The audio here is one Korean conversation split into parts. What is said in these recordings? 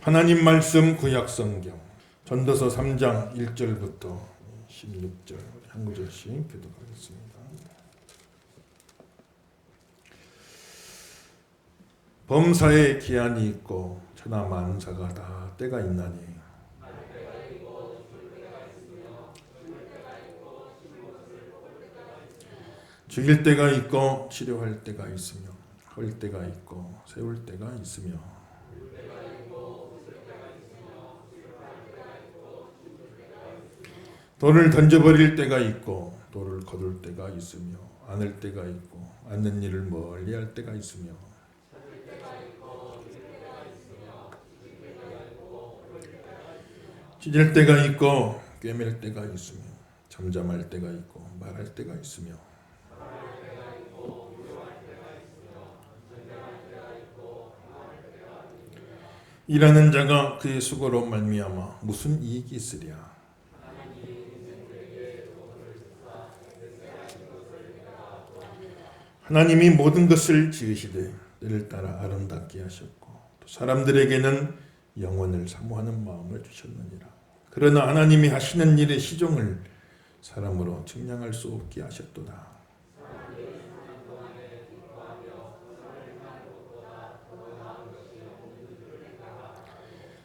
하나님 말씀 구약성경 전도서 3장 1절부터 16절 한 구절씩 교독하겠습니다. 범사에 기한이 있고 천하 만사가 다 때가 있나니 죽일 때가 있고 치료할 때가 있으며 헐 때가 있고 세울 때가 있으며 돌을 던져버릴 때가 있고 돌을 거둘 때가 있으며 안을 때가 있고 앉는 일을 멀리할 때가 있으며 찢을 때가 있고 꿰맬 때가 있으며 잠잠할 때가 있고 말할 때가 있으며 일하는 자가 그의 수고로 말미암아 무슨 이익이 있으랴. 하나님이 모든 것을 지으시되 때를 따라 아름답게 하셨고 또 사람들에게는 영원을 사모하는 마음을 주셨느니라. 그러나 하나님이 하시는 일의 시종을 사람으로 측량할 수 없게 하셨도다.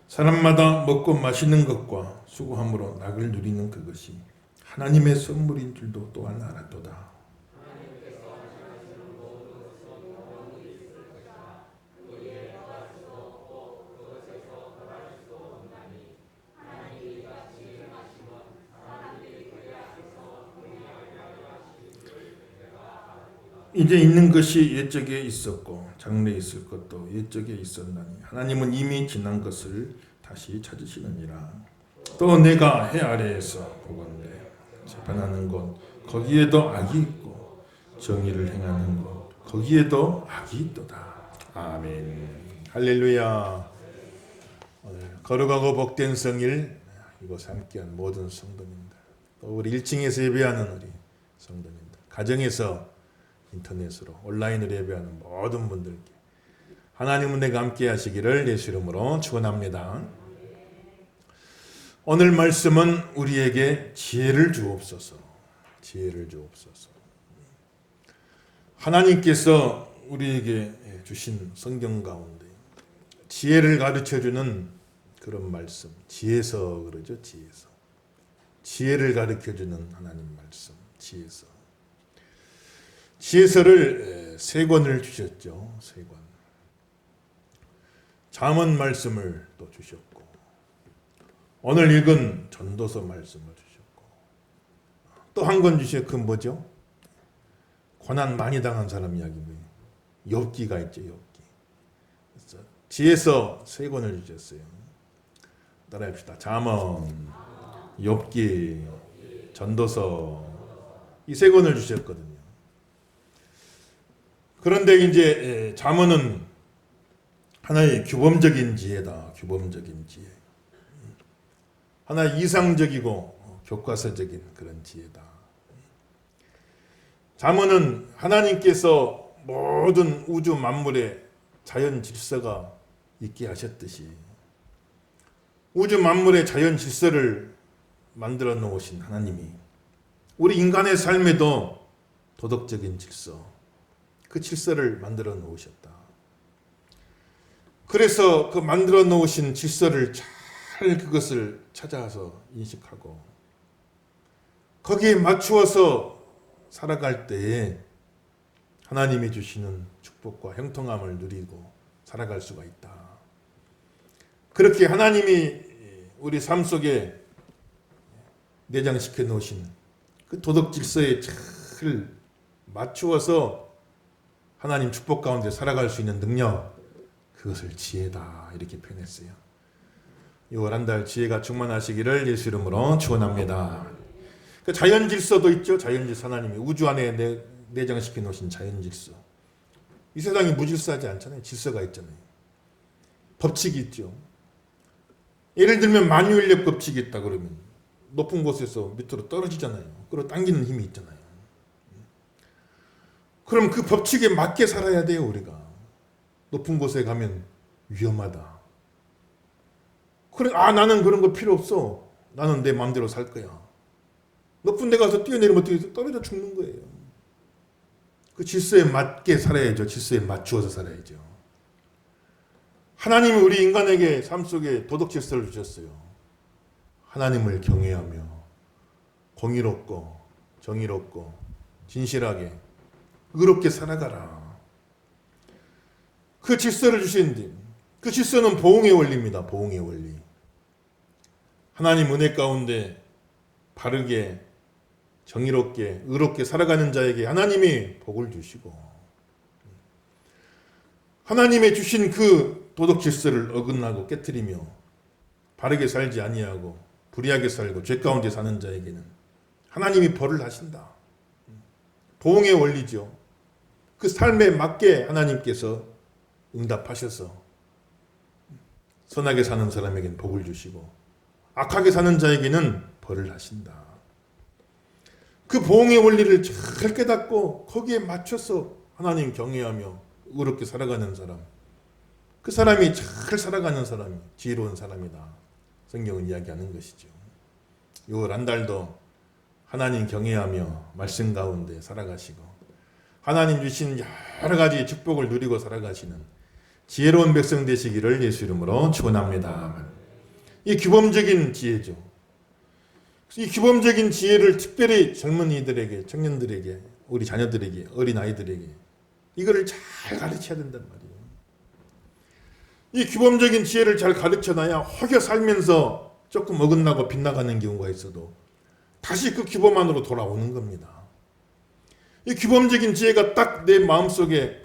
사람마다 먹고 마시는 것과 수고함으로 낙을 누리는 그것이 하나님의 선물인 줄도 또한 알았도다. 이제 있는 것이 옛적에 있었고 장래에 있을 것도 옛적에 있었나니 하나님은 이미 지난 것을 다시 찾으시느니라. 또 내가 해 아래에서 보건대 재판하는 곳 거기에도 악이 있고 정의를 행하는 곳 거기에도 악이 있도다. 아멘. 할렐루야. 오늘 거룩하고 복된 성일 이곳에 함께한 모든 성도님들 또 우리 1층에서 예배하는 우리 성도님들 가정에서 인터넷으로 온라인으로 예배하는 모든 분들께 하나님 은혜가 함께 하시기를 예수 이름으로 축원합니다. 오늘 말씀은 우리에게 지혜를 주옵소서. 지혜를 주옵소서. 하나님께서 우리에게 주신 성경 가운데 지혜를 가르쳐주는 그런 말씀, 지혜서 그러죠. 지혜서. 지혜를 가르쳐주는 하나님 말씀, 지혜서. 지혜서를 세 권을 주셨죠. 세 권. 잠언 말씀을 또 주셨고 오늘 읽은 전도서 말씀을 주셨고 또 한 권 주셨고 그건 뭐죠? 고난 많이 당한 사람 이야기입니다. 욥기가 있죠. 욥기. 그래서 지혜서 세 권을 주셨어요. 따라합시다. 잠언, 욥기, 전도서 이 세 권을 주셨거든요. 그런데 이제 잠언은 하나의 규범적인 지혜다. 규범적인 지혜. 하나의 이상적이고 교과서적인 그런 지혜다. 잠언은 하나님께서 모든 우주 만물의 자연 질서가 있게 하셨듯이 우주 만물의 자연 질서를 만들어 놓으신 하나님이 우리 인간의 삶에도 도덕적인 질서 그 질서를 만들어 놓으셨다. 그래서 그 만들어 놓으신 질서를 잘 그것을 찾아서 인식하고 거기에 맞추어서 살아갈 때에 하나님이 주시는 축복과 형통함을 누리고 살아갈 수가 있다. 그렇게 하나님이 우리 삶 속에 내장시켜 놓으신 그 도덕 질서에 잘 맞추어서 하나님 축복 가운데 살아갈 수 있는 능력 그것을 지혜다 이렇게 표현했어요. 6월 한 달 지혜가 충만하시기를 예수 이름으로 축원합니다. 그 자연 질서도 있죠. 자연 질서 하나님이 우주 안에 내장시켜 놓으신 자연 질서. 이 세상이 무질서하지 않잖아요. 질서가 있잖아요. 법칙이 있죠. 예를 들면 만유인력 법칙이 있다 그러면 높은 곳에서 밑으로 떨어지잖아요. 끌어당기는 힘이 있잖아요. 그럼 그 법칙에 맞게 살아야 돼요. 우리가 높은 곳에 가면 위험하다. 그래, 나는 그런 거 필요 없어. 나는 내 마음대로 살 거야. 높은 데 가서 뛰어내리면 어떻게 떨어져 죽는 거예요. 그 질서에 맞게 살아야죠. 질서에 맞추어서 살아야죠. 하나님이 우리 인간에게 삶 속에 도덕 질서를 주셨어요. 하나님을 경외하며 공의롭고 정의롭고 진실하게 의롭게 살아가라. 그 질서를 주시는데 그 질서는 보응의 원리입니다. 보응의 원리. 하나님 은혜 가운데 바르게 정의롭게 의롭게 살아가는 자에게 하나님이 복을 주시고 하나님의 주신 그 도덕 질서를 어긋나고 깨트리며 바르게 살지 아니하고 불의하게 살고 죄 가운데 사는 자에게는 하나님이 벌을 하신다. 보응의 원리죠. 그 삶에 맞게 하나님께서 응답하셔서 선하게 사는 사람에게는 복을 주시고 악하게 사는 자에게는 벌을 하신다. 그 보응의 원리를 잘 깨닫고 거기에 맞춰서 하나님 경외하며 의롭게 살아가는 사람, 그 사람이 잘 살아가는 사람이 지혜로운 사람이다. 성경은 이야기하는 것이죠. 요 란달도 하나님 경외하며 말씀 가운데 살아가시고 하나님 주신 여러 가지 축복을 누리고 살아가시는 지혜로운 백성 되시기를 예수 이름으로 축원합니다. 이 규범적인 지혜죠. 이 규범적인 지혜를 특별히 젊은이들에게, 청년들에게, 우리 자녀들에게, 어린아이들에게 이거를 잘 가르쳐야 된단 말이에요. 이 규범적인 지혜를 잘 가르쳐놔야 혹여 살면서 조금 어긋나고 빗나가는 경우가 있어도 다시 그 규범 안으로 돌아오는 겁니다. 이 규범적인 지혜가 딱 내 마음속에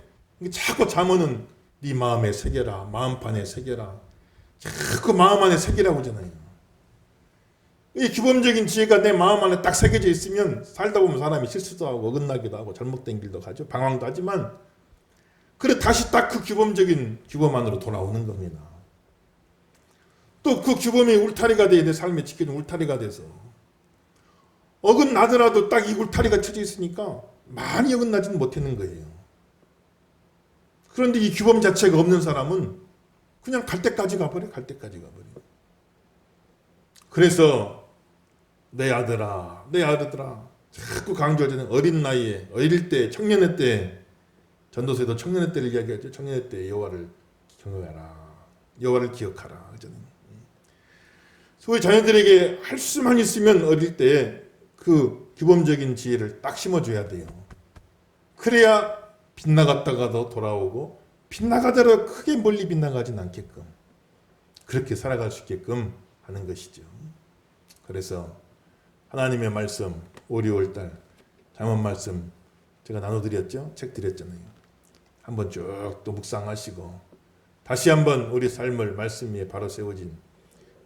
자꾸 잠언은 네 마음에 새겨라, 마음판에 새겨라, 자꾸 마음 안에 새기라고 하잖아요. 이 규범적인 지혜가 내 마음 안에 딱 새겨져 있으면 살다 보면 사람이 실수도 하고 어긋나기도 하고 잘못된 길도 가죠. 방황도 하지만 그래 다시 딱 그 규범적인 규범 안으로 돌아오는 겁니다. 또 그 규범이 울타리가 돼 내 삶에 지켜준 울타리가 돼서 어긋나더라도 딱 이 울타리가 쳐져 있으니까 많이 어긋나지는 못하는 거예요. 그런데 이 규범 자체가 없는 사람은 그냥 갈 때까지 가버려. 갈 때까지 가버려. 그래서 내 아들아, 내 아들들아 자꾸 강조하자는 어린 나이에 어릴 때 청년의 때 전도서에도 청년의 때를 이야기하죠. 청년의 때 여호와를 경외하라. 여호와를 기억하라. 저는 우리 자녀들에게 할 수만 있으면 어릴 때 그 규범적인 지혜를 딱 심어줘야 돼요. 그래야 빗나갔다가도 돌아오고 빗나가더라도 크게 멀리 빗나가진 않게끔 그렇게 살아갈 수 있게끔 하는 것이죠. 그래서 하나님의 말씀 5, 6월달 잠언 말씀 제가 나눠드렸죠. 책 드렸잖아요. 한번 쭉 또 묵상하시고 다시 한번 우리 삶을 말씀 위에 바로 세워진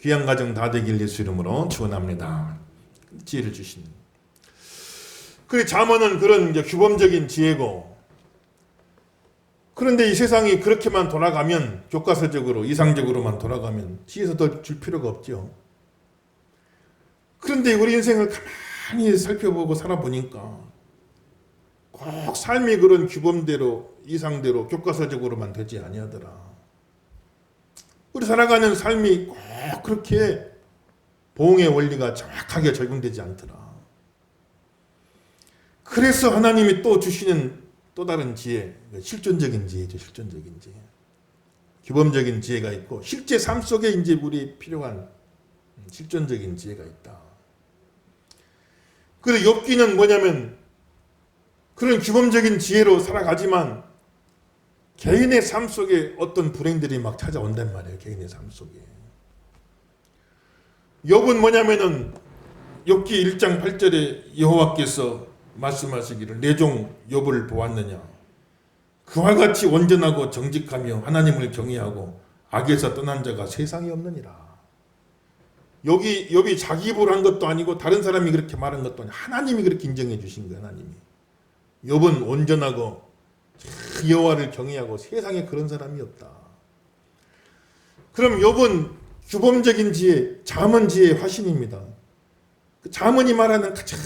귀한 가정 다 되길 예수 이름으로 축원합니다. 지혜를 주시는. 그래 잠언은 그런 이제 규범적인 지혜고 그런데 이 세상이 그렇게만 돌아가면 교과서적으로 이상적으로만 돌아가면 지혜서 더 줄 필요가 없죠. 그런데 우리 인생을 가만히 살펴보고 살아보니까 꼭 삶이 그런 규범대로 이상대로 교과서적으로만 되지 아니하더라. 우리 살아가는 삶이 꼭 그렇게 보응의 원리가 정확하게 적용되지 않더라. 그래서 하나님이 또 주시는 또 다른 지혜, 실존적인 지혜죠. 실존적인 지혜. 규범적인 지혜가 있고 실제 삶 속에 이제 우리 필요한 실존적인 지혜가 있다. 그리고 욥기는 뭐냐면 그런 규범적인 지혜로 살아가지만 개인의 삶 속에 어떤 불행들이 막 찾아온단 말이에요. 개인의 삶 속에. 욥은 뭐냐면은 욥기 1장 8절에 여호와께서 말씀하시기를 내 종 욥을 보았느냐 그와 같이 온전하고 정직하며 하나님을 경외하고 악에서 떠난 자가 세상에 없느니라. 여기 욥이 자기 입으로 한 것도 아니고 다른 사람이 그렇게 말한 것도 아니고 하나님이 그렇게 인정해 주신 거예요. 하나님이. 욥은 온전하고 여호와를 경외하고 세상에 그런 사람이 없다. 그럼 욥은 규범적인 지혜, 잠언 지혜의 화신입니다. 그 잠언이 말하는 가장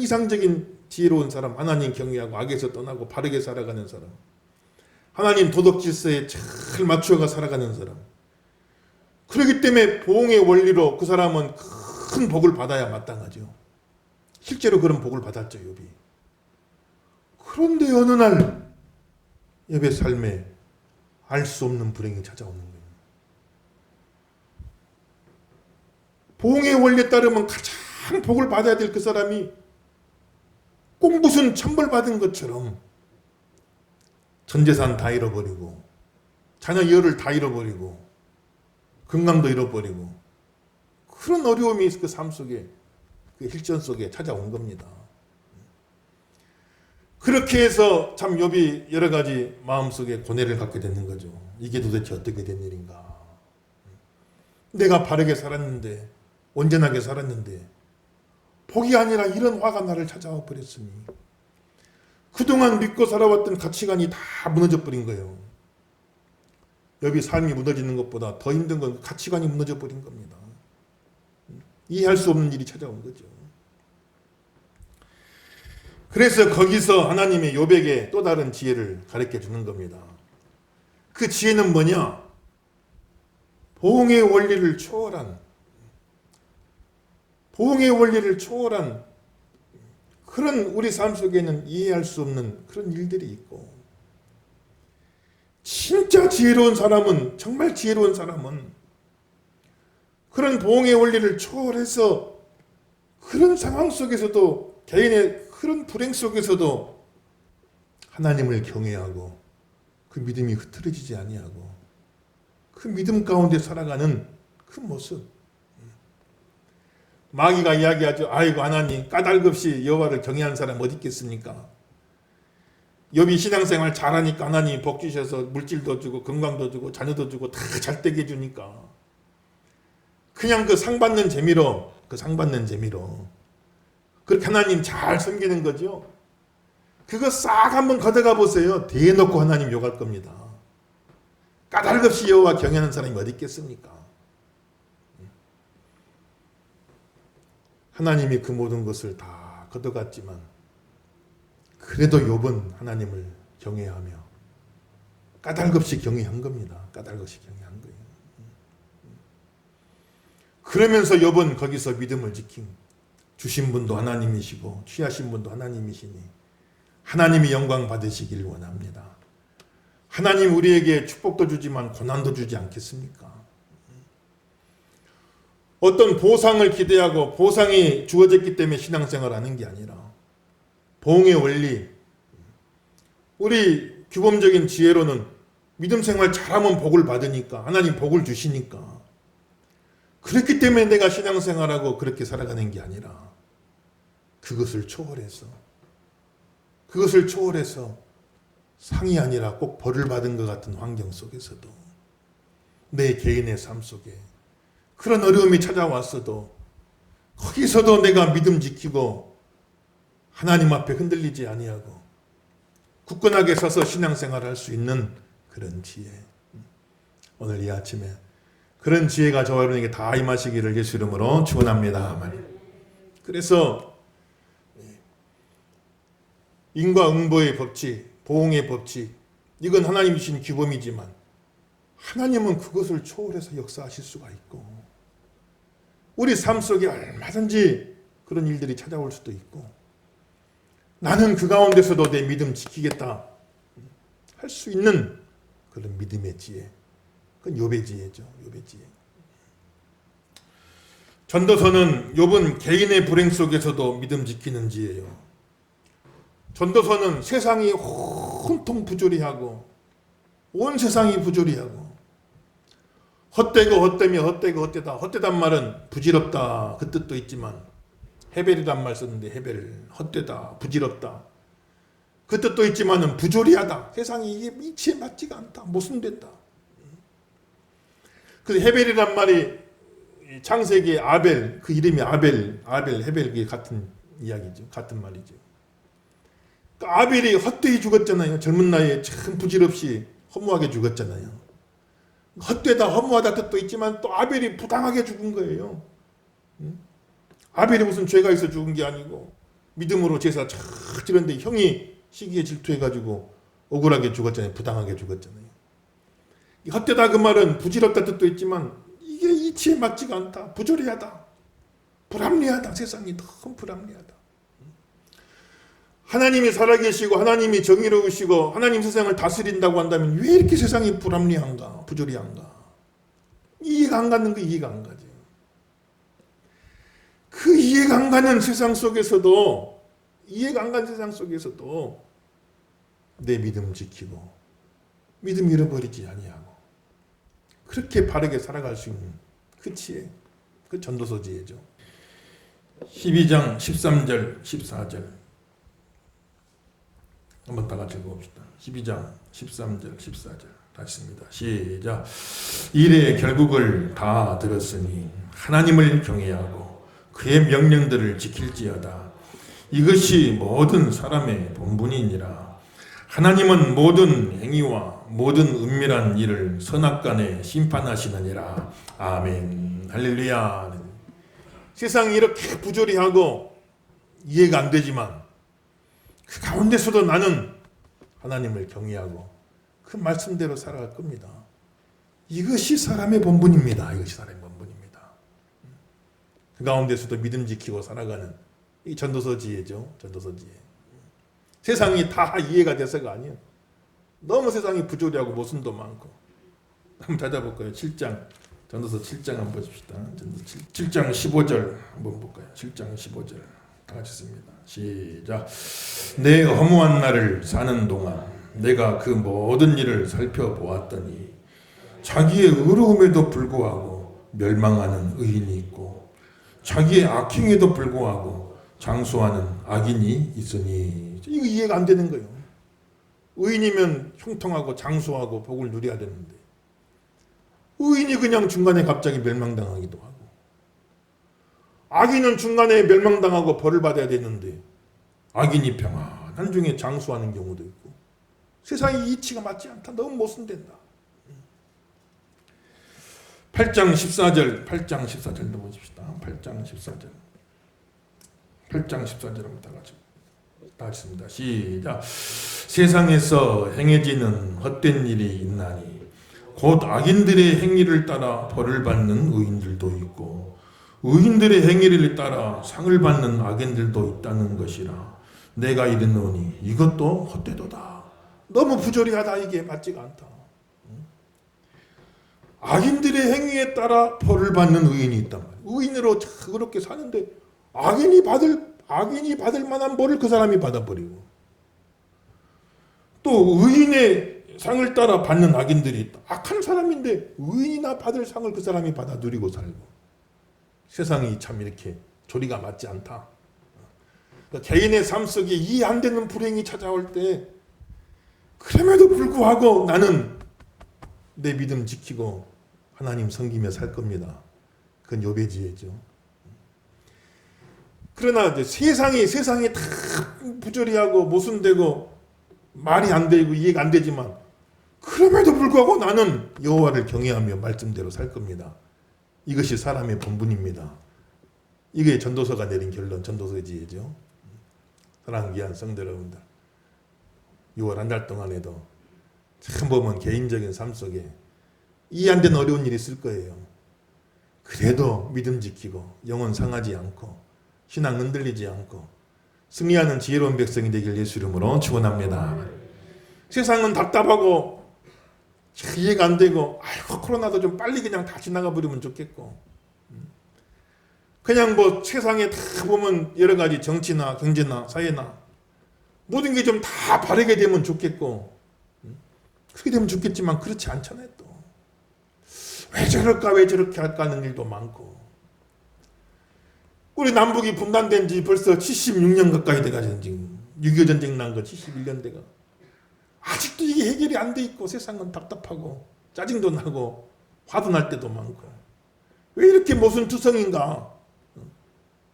이상적인 지혜로운 사람, 하나님 경외하고 악에서 떠나고 바르게 살아가는 사람, 하나님 도덕 질서에 잘 맞추어가 살아가는 사람, 그렇기 때문에 보응의 원리로 그 사람은 큰 복을 받아야 마땅하죠. 실제로 그런 복을 받았죠, 욥이. 그런데 어느 날 욥의 삶에 알 수 없는 불행이 찾아오는 거예요. 보응의 원리에 따르면 가장 복을 받아야 될 그 사람이 꼭 무슨 천벌 받은 것처럼 전 재산 다 잃어버리고 자녀 열을 다 잃어버리고 건강도 잃어버리고 그런 어려움이 그 삶 속에 그 힐전 속에 찾아온 겁니다. 그렇게 해서 참 욥이 여러 가지 마음속에 고뇌를 갖게 되는 거죠. 이게 도대체 어떻게 된 일인가. 내가 바르게 살았는데 온전하게 살았는데 복이 아니라 이런 화가 나를 찾아와 버렸으니 그동안 믿고 살아왔던 가치관이 다 무너져 버린 거예요. 욥이 삶이 무너지는 것보다 더 힘든 건 가치관이 무너져 버린 겁니다. 이해할 수 없는 일이 찾아온 거죠. 그래서 거기서 하나님의 욥에게 또 다른 지혜를 가르쳐 주는 겁니다. 그 지혜는 뭐냐? 보응의 원리를 초월한 그런 우리 삶 속에는 이해할 수 없는 그런 일들이 있고, 진짜 지혜로운 사람은, 정말 지혜로운 사람은 그런 보응의 원리를 초월해서 그런 상황 속에서도, 개인의 그런 불행 속에서도 하나님을 경외하고 그 믿음이 흐트러지지 아니하고 그 믿음 가운데 살아가는 그 모습. 마귀가 이야기하죠. 아이고 하나님, 까닭없이 여호와를 경외하는 사람 어디 있겠습니까? 욥이 신앙생활 잘하니까 하나님이 복 주셔서 물질도 주고 건강도 주고 자녀도 주고 다 잘 되게 해주니까 그냥 그 상 받는 재미로 그렇게 하나님 잘 섬기는 거죠. 그거 싹 한번 걷어가 보세요. 대놓고 하나님 욕할 겁니다. 까닭없이 여호와 경외하는 사람이 어디 있겠습니까? 하나님이 그 모든 것을 다 걷어갔지만 그래도 욥은 하나님을 경외하며 까닭없이 경외한 겁니다. 까닭없이 경외한 거예요. 그러면서 욥은 거기서 믿음을 지킨, 주신 분도 하나님이시고 취하신 분도 하나님이시니 하나님이 영광 받으시길 원합니다. 하나님 우리에게 축복도 주지만 고난도 주지 않겠습니까? 어떤 보상을 기대하고 보상이 주어졌기 때문에 신앙생활을 하는 게 아니라 보응의 원리, 우리 규범적인 지혜로는 믿음 생활 잘하면 복을 받으니까, 하나님 복을 주시니까, 그렇기 때문에 내가 신앙생활하고 그렇게 살아가는 게 아니라 그것을 초월해서 상이 아니라 꼭 벌을 받은 것 같은 환경 속에서도 내 개인의 삶 속에 그런 어려움이 찾아왔어도 거기서도 내가 믿음 지키고 하나님 앞에 흔들리지 아니하고 굳건하게 서서 신앙생활을 할 수 있는 그런 지혜, 오늘 이 아침에 그런 지혜가 저와 여러분에게 다 임하시기를 예수 이름으로 축원합니다. 그래서 인과응보의 법칙, 보응의 법칙, 이건 하나님이 주신 규범이지만 하나님은 그것을 초월해서 역사하실 수가 있고 우리 삶 속에 얼마든지 그런 일들이 찾아올 수도 있고 나는 그 가운데서도 내 믿음 지키겠다 할 수 있는 그런 믿음의 지혜, 그건 욥의 지혜죠. 욥의 지혜. 전도서는 욥은 개인의 불행 속에서도 믿음 지키는 지혜예요. 전도서는 세상이 온통 부조리하고 온 세상이 부조리하고 헛되고 헛되며 헛되고 헛되다. 헛되단 말은 부질없다 그 뜻도 있지만 헤벨이란 말 썼는데 헤벨 헛되다 부질없다 그 뜻도 있지만은 부조리하다. 세상이 이게 이치에 맞지가 않다. 모순된다. 그래서 헤벨이란 말이 창세기 아벨, 그 이름이 아벨, 헤벨, 그게 같은 이야기죠. 같은 말이죠. 그러니까 아벨이 헛되이 죽었잖아요. 젊은 나이에 참 부질없이 허무하게 죽었잖아요. 헛되다, 허무하다 뜻도 있지만 또 아벨이 부당하게 죽은 거예요. 아벨이 무슨 죄가 있어 죽은 게 아니고 믿음으로 제사 쫙 지렀는데 형이 시기에 질투해가지고 억울하게 죽었잖아요. 부당하게 죽었잖아요. 헛되다 그 말은 부질없다 뜻도 있지만 이게 이치에 맞지가 않다. 부조리하다. 불합리하다. 세상이 너무 불합리하다. 하나님이 살아계시고 하나님이 정의로우시고 하나님 세상을 다스린다고 한다면 왜 이렇게 세상이 불합리한가? 부조리한가? 이해가 안 가는 거 이해가 안 가죠. 그 이해가 안 가는 세상 속에서도 내 믿음 지키고 믿음 잃어버리지 아니하고 그렇게 바르게 살아갈 수 있는 그 지혜, 그 전도서 지혜죠. 12장 13절 14절 한번 다 같이 읽어봅시다. 12장 13절 14절 다시 씁니다. 시작. 이래 결국을 다 들었으니 하나님을 경외하고 그의 명령들을 지킬지어다. 이것이 모든 사람의 본분이니라. 하나님은 모든 행위와 모든 은밀한 일을 선악간에 심판하시느니라. 아멘. 할렐루야. 세상이 이렇게 부조리하고 이해가 안 되지만 그 가운데서도 나는 하나님을 경외하고 그 말씀대로 살아갈 겁니다. 이것이 사람의 본분입니다. 이것이 사람의 본분입니다. 그 가운데서도 믿음 지키고 살아가는 이 전도서 지혜죠. 전도서 지혜. 세상이 다 이해가 돼서가 아니에요. 너무 세상이 부조리하고 모순도 많고. 한번 찾아볼까요? 7장. 전도서 7장 한번 보십시다. 전도서 7장 15절 한번 볼까요? 7장 15절 다 같이 씁니다. 시작. 내 허무한 날을 사는 동안 내가 그 모든 일을 살펴보았더니 자기의 의로움에도 불구하고 멸망하는 의인이 있고 자기의 악행에도 불구하고 장수하는 악인이 있으니 이거 이해가 안 되는 거예요. 의인이면 형통하고 장수하고 복을 누려야 되는데 의인이 그냥 중간에 갑자기 멸망당하기도 하고 악인은 중간에 멸망당하고 벌을 받아야 되는데 악인이 평안한 중에 장수하는 경우도 있고 세상의 이치가 맞지 않다. 너무 모순된다. 8장 14절도 보십시다. 8장 14절 한번 다 같이 씁니다. 시작. 세상에서 행해지는 헛된 일이 있나니 곧 악인들의 행위를 따라 벌을 받는 의인들도 있고 의인들의 행위를 따라 상을 받는 악인들도 있다는 것이라. 내가 이르노니 이것도 헛되도다. 너무 부조리하다. 이게 맞지가 않다. 악인들의 행위에 따라 벌을 받는 의인이 있단 말이야. 의인으로 그렇게 사는데 악인이 받을 만한 벌을 그 사람이 받아버리고 또 의인의 상을 따라 받는 악인들이 있다. 악한 사람인데 의인이나 받을 상을 그 사람이 받아 누리고 살고 세상이 참 이렇게 조리가 맞지 않다. 그러니까 개인의 삶 속에 이해 안 되는 불행이 찾아올 때 그럼에도 불구하고 나는 내 믿음 지키고 하나님 섬기며 살 겁니다. 그건 욥의 지혜죠. 그러나 이제 세상이 다 부조리하고 모순되고 말이 안 되고 이해가 안 되지만 그럼에도 불구하고 나는 여호와를 경외하며 말씀대로 살 겁니다. 이것이 사람의 본분입니다. 이게 전도서가 내린 결론, 전도서의 지혜죠. 사랑하는 귀한 성도 여러분들, 6월 한 달 동안에도 참 보면 개인적인 삶 속에 이해 안 되는 어려운 일이 있을 거예요. 그래도 믿음 지키고 영혼 상하지 않고 신앙 흔들리지 않고 승리하는 지혜로운 백성이 되길 예수 이름으로 축원합니다. 세상은 답답하고 이해가 안 되고 아이고 코로나도 좀 빨리 그냥 다 지나가 버리면 좋겠고 그냥 뭐 세상에 다 보면 여러 가지 정치나 경제나 사회나 모든 게 좀 다 바르게 되면 좋겠고 그렇게 되면 좋겠지만 그렇지 않잖아요. 또 왜 저럴까 왜 저렇게 할까 하는 일도 많고 우리 남북이 분단된 지 벌써 76년 가까이 돼가지고 지금 6.25 전쟁 난 거 71년 돼가 아직도 이게 해결이 안 돼 있고 세상은 답답하고 짜증도 나고 화도 날 때도 많고 왜 이렇게 모순투성인가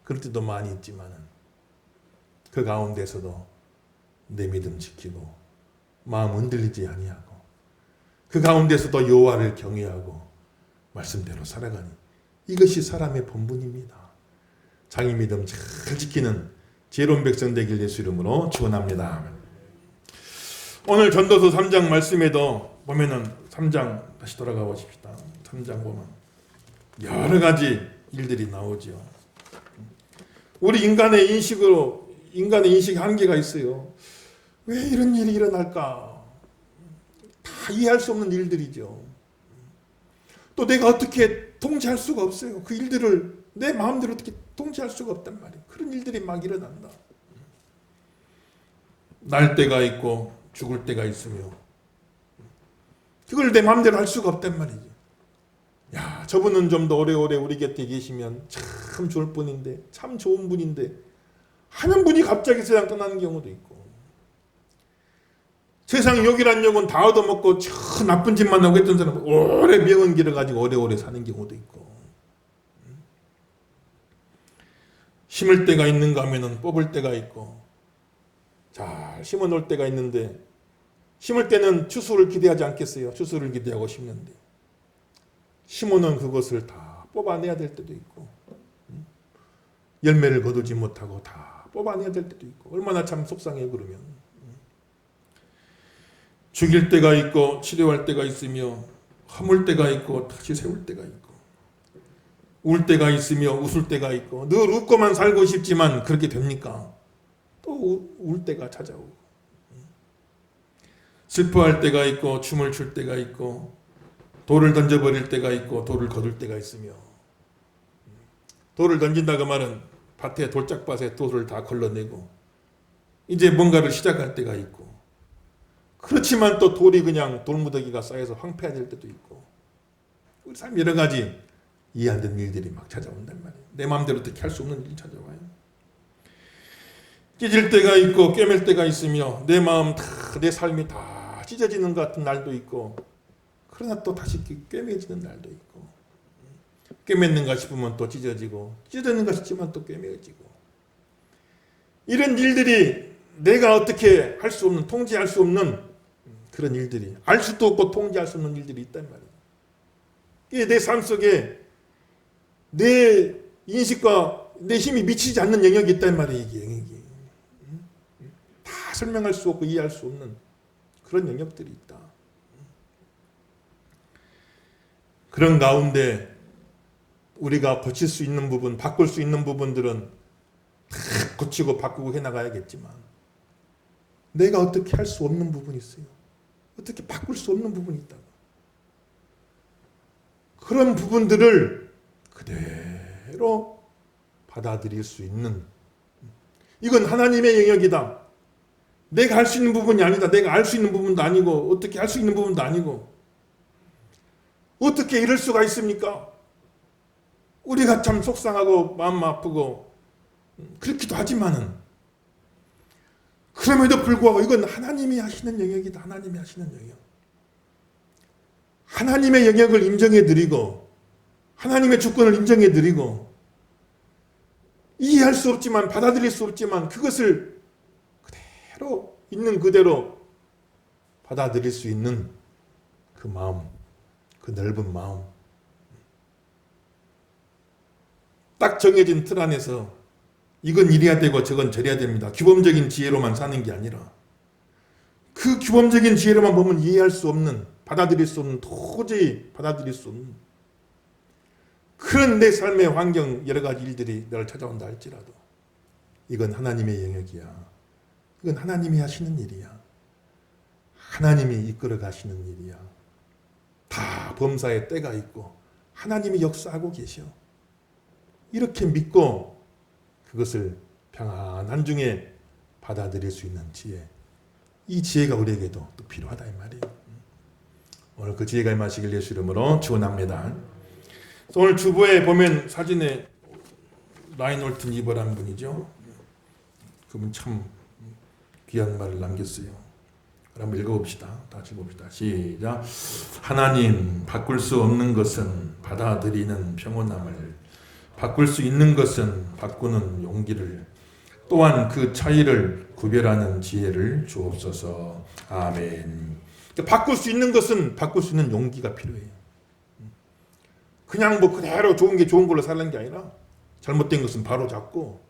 그럴 때도 많이 있지만은 그 가운데서도 내 믿음 지키고 마음 흔들리지 아니하고 그 가운데서도 여호와를 경외하고 말씀대로 살아가니 이것이 사람의 본분입니다. 자기 믿음 잘 지키는 지혜로운 백성 되길 예수 이름으로 축원합니다. 오늘 전도서 3장 말씀에도 보면은 3장 다시 돌아가 보십시다. 3장 보면 여러 가지 일들이 나오죠. 우리 인간의 인식 한계가 있어요. 왜 이런 일이 일어날까? 다 이해할 수 없는 일들이죠. 또 내가 어떻게 통제할 수가 없어요. 그 일들을 내 마음대로 어떻게 통제할 수가 없단 말이에요. 그런 일들이 막 일어난다. 날 때가 있고 죽을 때가 있으며 그걸 내 마음대로 할 수가 없단 말이죠. 야, 저분은 좀 더 오래오래 우리 곁에 계시면 참 좋을 분인데, 참 좋은 분인데 하는 분이 갑자기 세상 떠나는 경우도 있고, 세상 욕이란 욕은 다 얻어먹고 저 나쁜 짓만 하고 했던 사람은 오래 명은 길어가지고 오래오래 사는 경우도 있고, 심을 때가 있는가 하면은 뽑을 때가 있고, 잘 심어놓을 때가 있는데, 심을 때는 추수를 기대하지 않겠어요? 추수를 기대하고 심는데 심어놓은 그것을 다 뽑아내야 될 때도 있고, 열매를 거두지 못하고 다 뽑아내야 될 때도 있고, 얼마나 참 속상해요. 그러면 죽일 때가 있고 치료할 때가 있으며, 허물 때가 있고 다시 세울 때가 있고, 울 때가 있으며 웃을 때가 있고, 늘 웃고만 살고 싶지만 그렇게 됩니까? 또 울 때가 찾아오고, 슬퍼할 때가 있고 춤을 출 때가 있고, 돌을 던져버릴 때가 있고 돌을 거둘 때가 있으며, 돌을 던진다 그 말은 밭에 돌짝밭에 돌을 다 걸러내고 이제 뭔가를 시작할 때가 있고, 그렇지만 또 돌이 그냥 돌무더기가 쌓여서 황폐해질 때도 있고, 우리 삶 여러 가지 이해 안 되는 일들이 막 찾아온단 말이에요. 내 마음대로 어떻게 할 수 없는 일이 찾아와요. 찢을 때가 있고 꿰맬 때가 있으며, 내 마음 다, 내 삶이 다 찢어지는 것 같은 날도 있고, 그러나 또 다시 꿰매지는 날도 있고, 꿰맸는가 싶으면 또 찢어지고, 찢어졌는가 싶지만 또 꿰매지고, 이런 일들이 내가 어떻게 할 수 없는, 통제할 수 없는 그런 일들이, 알 수도 없고 통제할 수 없는 일들이 있단 말이에요. 이게 내 삶 속에 내 인식과 내 힘이 미치지 않는 영역이 있단 말이에요. 이게 영역이 다 설명할 수 없고 이해할 수 없는 그런 영역들이 있다. 그런 가운데 우리가 고칠 수 있는 부분, 바꿀 수 있는 부분들은 다 고치고 바꾸고 해나가야겠지만, 내가 어떻게 할 수 없는 부분이 있어요. 어떻게 바꿀 수 없는 부분이 있다고. 그런 부분들을 그대로 받아들일 수 있는, 이건 하나님의 영역이다. 내가 할 수 있는 부분이 아니다. 내가 알 수 있는 부분도 아니고 어떻게 할 수 있는 부분도 아니고, 어떻게 이럴 수가 있습니까? 우리가 참 속상하고 마음 아프고 그렇기도 하지만은, 그럼에도 불구하고 이건 하나님이 하시는 영역이다. 하나님이 하시는 영역. 하나님의 영역을 인정해 드리고, 하나님의 주권을 인정해 드리고, 이해할 수 없지만, 받아들일 수 없지만 그것을 그대로 있는 그대로 받아들일 수 있는 그 마음, 그 넓은 마음, 딱 정해진 틀 안에서 이건 이래야 되고 저건 저래야 됩니다. 규범적인 지혜로만 사는 게 아니라, 그 규범적인 지혜로만 보면 이해할 수 없는, 받아들일 수 없는, 도저히 받아들일 수 없는 그런 내 삶의 환경, 여러 가지 일들이 너를 찾아온다 할지라도 이건 하나님의 영역이야. 이건 하나님이 하시는 일이야. 하나님이 이끌어 가시는 일이야. 다 범사에 때가 있고 하나님이 역사하고 계셔. 이렇게 믿고 그것을 평안한 중에 받아들일 수 있는 지혜, 이 지혜가 우리에게도 또 필요하다 이 말이에요. 오늘 그 지혜가 임하시길 예수 이름으로 축원합니다. 오늘 주보에 보면 사진에 라인홀튼 이버라는 분이죠. 그분 참 귀한 말을 남겼어요. 한번 읽어봅시다. 다 같이 봅시다. 시작. 하나님, 바꿀 수 없는 것은 받아들이는 평온함을, 바꿀 수 있는 것은 바꾸는 용기를, 또한 그 차이를 구별하는 지혜를 주옵소서. 아멘. 바꿀 수 있는 것은 바꿀 수 있는 용기가 필요해요. 그냥 뭐 그대로 좋은 게 좋은 걸로 살는 게 아니라, 잘못된 것은 바로 잡고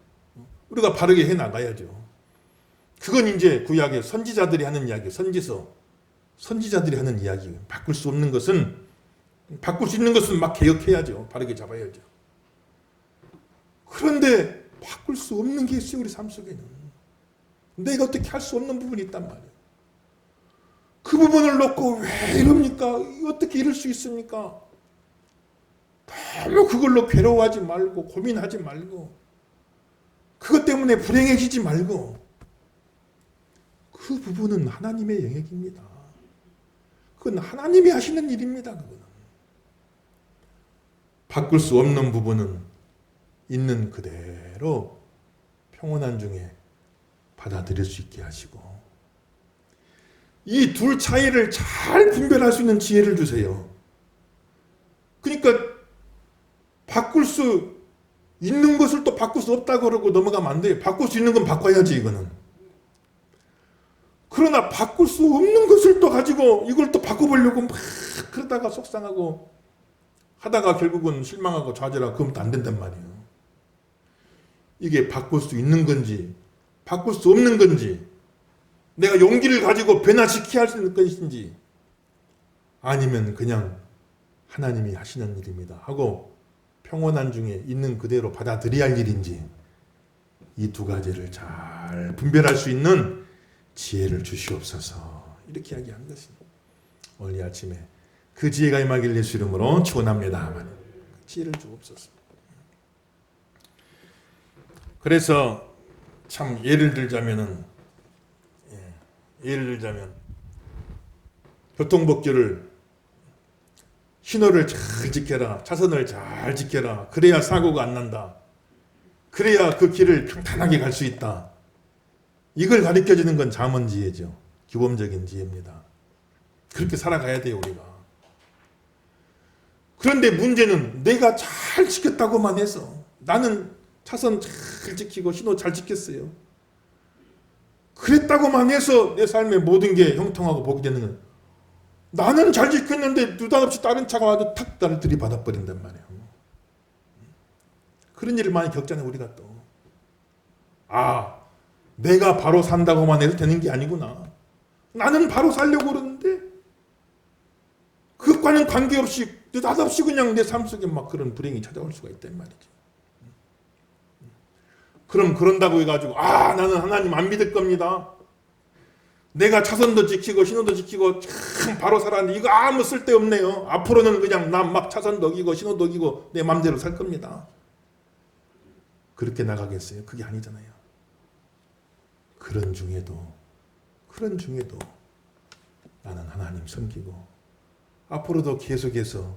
우리가 바르게 해 나가야죠. 그건 이제 구약의 선지자들이 하는 이야기, 선지자들이 하는 이야기. 바꿀 수 없는 것은 바꿀 수 있는 것은 막 개혁해야죠. 바르게 잡아야죠. 그런데 바꿀 수 없는 게 있어요. 우리 삶 속에는. 내가 어떻게 할 수 없는 부분이 있단 말이에요. 그 부분을 놓고 왜 이럽니까? 어떻게 이럴 수 있습니까? 너무 그걸로 괴로워하지 말고 고민하지 말고 그것 때문에 불행해지지 말고 그 부분은 하나님의 영역입니다. 그건 하나님이 하시는 일입니다. 그거는. 바꿀 수 없는 부분은 있는 그대로 평온한 중에 받아들일 수 있게 하시고 이 둘 차이를 잘 분별할 수 있는 지혜를 주세요. 그러니까 바꿀 수 있는 것을 또 바꿀 수 없다고 그러고 넘어가면 안 돼요. 바꿀 수 있는 건 바꿔야지 이거는. 그러나 바꿀 수 없는 것을 또 가지고 이걸 또 바꿔보려고 막 그러다가 속상하고 하다가 결국은 실망하고 좌절하고 그러면 또 안 된단 말이에요. 이게 바꿀 수 있는 건지 바꿀 수 없는 건지 내가 용기를 가지고 변화시켜야 할 수 있는 것인지 아니면 그냥 하나님이 하시는 일입니다 하고 평온한 중에 있는 그대로 받아들여야 할 일인지 이 두 가지를 잘 분별할 수 있는 지혜를 주시옵소서 이렇게 이야기한 것입니다. 오늘 이 아침에 그 지혜가 임하길 예수 이름으로 축원합니다. 그 지혜를 주옵소서. 그래서 참 예를 들자면 교통법규를 신호를 잘 지켜라. 차선을 잘 지켜라. 그래야 사고가 안 난다. 그래야 그 길을 평탄하게 갈 수 있다. 이걸 가르쳐주는 건 잠언지혜죠. 기본적인 지혜입니다. 그렇게 살아가야 돼요 우리가. 그런데 문제는 내가 잘 지켰다고만 해서 나는 차선 잘 지키고 신호 잘 지켰어요. 그랬다고만 해서 내 삶의 모든 게 형통하고 복이 되는 건 나는 잘 지켰는데 느닷없이 다른 차가 와도 탁 나를 들이받아 버린단 말이에요. 그런 일을 많이 겪잖아요 우리가 또. 내가 바로 산다고만 해도 되는 게 아니구나. 나는 바로 살려고 그러는데 그것과는 관계없이 느닷없이 그냥 내 삶 속에 막 그런 불행이 찾아올 수가 있단 말이죠. 그럼 그런다고 해가지고 나는 하나님 안 믿을 겁니다. 내가 차선도 지키고 신호도 지키고 참 바로 살았는데 이거 아무 쓸데없네요. 앞으로는 그냥 난 막 차선도 어기고 신호도 어기고 내 맘대로 살 겁니다. 그렇게 나가겠어요? 그게 아니잖아요. 그런 중에도 나는 하나님 섬기고 앞으로도 계속해서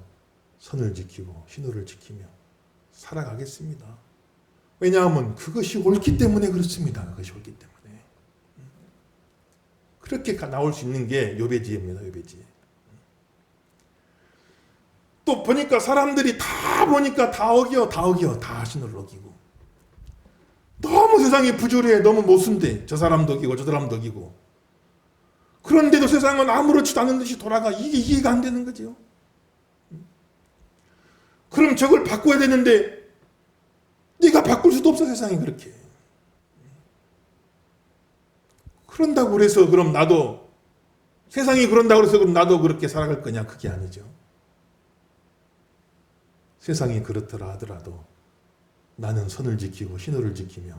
선을 지키고 신호를 지키며 살아가겠습니다. 왜냐하면 그것이 옳기 때문에 그렇습니다. 그것이 옳기 때문에. 그렇게 나올 수 있는 게 욥의 지혜입니다. 욥의 지혜. 또 보니까 사람들이 다 어겨. 다 신호를 어기고. 너무 세상이 부조리해. 너무 모순돼. 저 사람도 어기고 저 사람도 어기고. 그런데도 세상은 아무렇지도 않은 듯이 돌아가. 이게 이해가 안 되는 거죠. 그럼 저걸 바꿔야 되는데 네가 바꿀 수도 없어 세상이 그렇게. 그런다고 그래서 그럼 나도 세상이 그런다고 그래서 그럼 나도 그렇게 살아갈 거냐? 그게 아니죠. 세상이 그렇더라 하더라도 나는 선을 지키고 신호를 지키며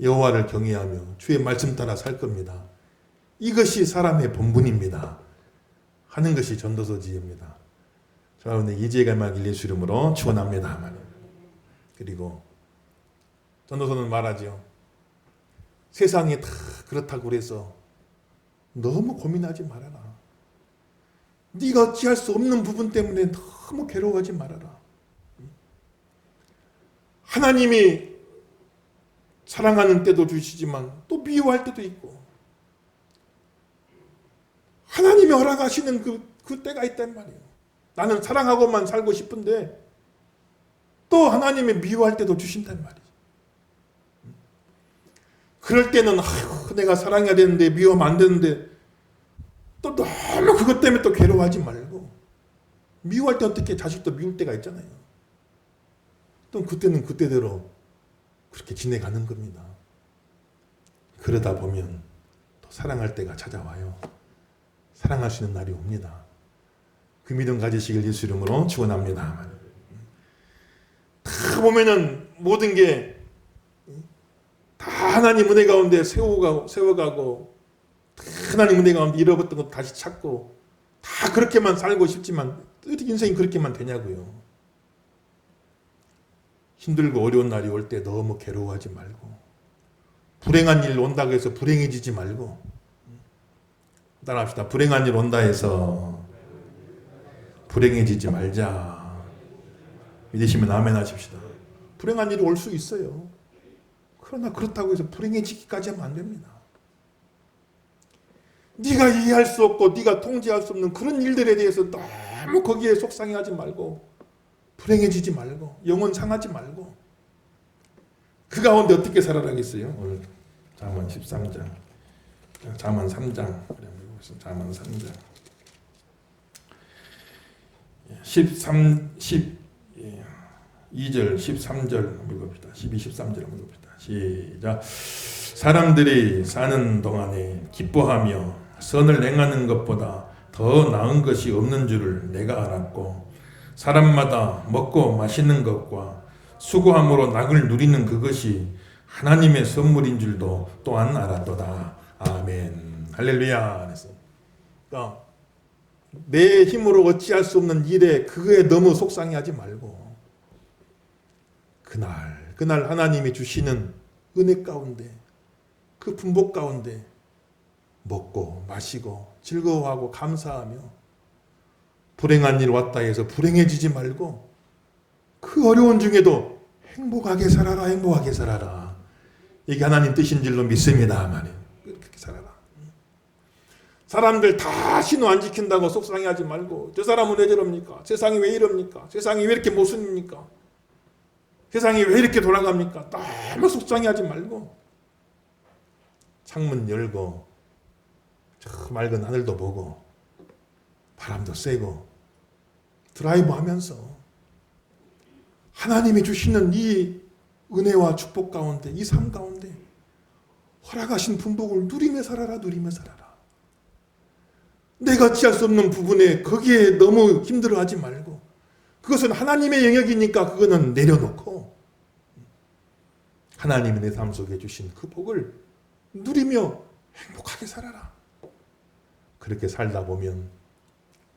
여호와를 경외하며 주의 말씀 따라 살 겁니다. 이것이 사람의 본분입니다. 하는 것이 전도서 지혜입니다. 자, 오늘 이 지혜가 임하길 예수 이름으로 축원합니다. 그리고 전도서는 말하죠. 세상이 다 그렇다고 그래서 너무 고민하지 말아라. 네가 어찌할 수 없는 부분 때문에 너무 괴로워하지 말아라. 하나님이 사랑하는 때도 주시지만 또 미워할 때도 있고 하나님이 허락하시는 그 때가 있단 말이에요. 나는 사랑하고만 살고 싶은데 또 하나님이 미워할 때도 주신단 말이에요. 그럴 때는 내가 사랑해야 되는데 미워하면 안 되는데 또 너무 그것 때문에 또 괴로워하지 말고 미워할 때 어떻게 자식도 미울 때가 있잖아요. 또 그때는 그때대로 그렇게 지내가는 겁니다. 그러다 보면 또 사랑할 때가 찾아와요. 사랑할 수 있는 날이 옵니다. 그 믿음 가지시길 예수 이름으로 축원합니다. 다 보면은 모든 게 다 하나님 은혜 가운데 세워가고 하나님 은혜 가운데 잃어버렸던 것 다시 찾고 다 그렇게만 살고 싶지만 어떻게 인생이 그렇게만 되냐고요. 힘들고 어려운 날이 올 때 너무 괴로워하지 말고 불행한 일 온다고 해서 불행해지지 말고 따라합시다. 불행한 일 온다 해서 불행해지지 말자. 믿으시면 아멘 하십시다. 불행한 일이 올 수 있어요. 그러나 그렇다고 해서 불행해지기까지 하면 안 됩니다. 네가 이해할 수 없고 네가 통제할 수 없는 그런 일들에 대해서 너무 거기에 속상해하지 말고 불행해지지 말고 영혼 상하지 말고 그 가운데 어떻게 살아가겠어요? 오늘 잠언 13장 잠언 3장 잠언 3장 12절 13절 읽어봅시다. 12, 13절 읽어봅시다. 시작. 사람들이 사는 동안에 기뻐하며 선을 행하는 것보다 더 나은 것이 없는 줄을 내가 알았고 사람마다 먹고 마시는 것과 수고함으로 낙을 누리는 그것이 하나님의 선물인 줄도 또한 알았도다. 아멘. 할렐루야. 그래서 그러니까 내 힘으로 어찌할 수 없는 일에 그거에 너무 속상해하지 말고 그날 하나님이 주시는 은혜 가운데 그 분복 가운데 먹고 마시고 즐거워하고 감사하며 불행한 일 왔다 해서 불행해지지 말고 그 어려운 중에도 행복하게 살아라. 행복하게 살아라. 이게 하나님 뜻인 줄로 믿습니다. 그렇게 살아라. 사람들 다 신호 안 지킨다고 속상해하지 말고 저 사람은 왜 저럽니까? 세상이 왜 이럽니까? 세상이 왜 이렇게 모순입니까? 세상이 왜 이렇게 돌아갑니까? 너무 속상해하지 말고 창문 열고 저 맑은 하늘도 보고 바람도 쐬고 드라이브 하면서 하나님이 주시는 이 은혜와 축복 가운데 이 삶 가운데 허락하신 분복을 누리며 살아라. 누리며 살아라. 내가 취할 수 없는 부분에 거기에 너무 힘들어하지 말고 그것은 하나님의 영역이니까 그거는 내려놓고 하나님이 내 삶 속에 주신 그 복을 누리며 행복하게 살아라. 그렇게 살다 보면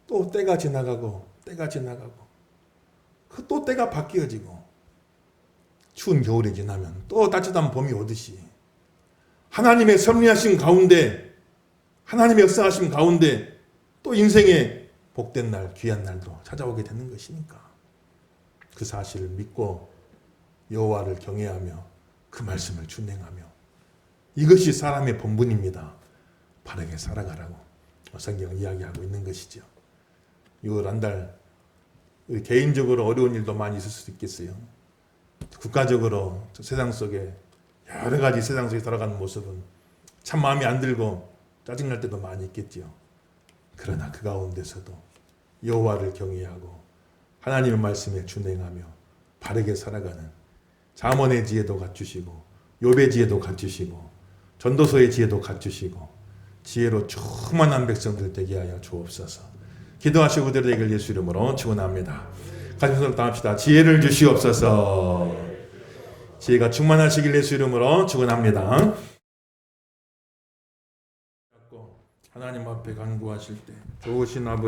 또 때가 지나가고 또 때가 바뀌어지고 추운 겨울이 지나면 또 따뜻한 봄이 오듯이 하나님의 섭리하신 가운데 하나님의 역사하심 가운데 또 인생의 복된 날 귀한 날도 찾아오게 되는 것이니까 그 사실을 믿고 여호와를 경외하며 그 말씀을 준행하며 이것이 사람의 본분입니다. 바르게 살아가라고 성경은 이야기하고 있는 것이죠. 6월 한 달 개인적으로 어려운 일도 많이 있을 수도 있겠어요. 국가적으로 세상 속에 여러 가지 세상 속에 살아가는 모습은 참 마음에 안 들고 짜증날 때도 많이 있겠지요. 그러나 그 가운데서도 여호와를 경외하고 하나님의 말씀에 준행하며 바르게 살아가는 잠언의 지혜도 갖추시고 욥의 지혜도 갖추시고 전도서의 지혜도 갖추시고 지혜로 충만한 백성들 되게 하여 주옵소서. 기도하시고 그대로 되길 예수 이름으로 축원합니다. 같이 손을 합시다. 지혜를 주시옵소서. 지혜가 충만하시길 예수 이름으로 축원합니다. 하나님 앞에 간구하실 때 좋으신 아버지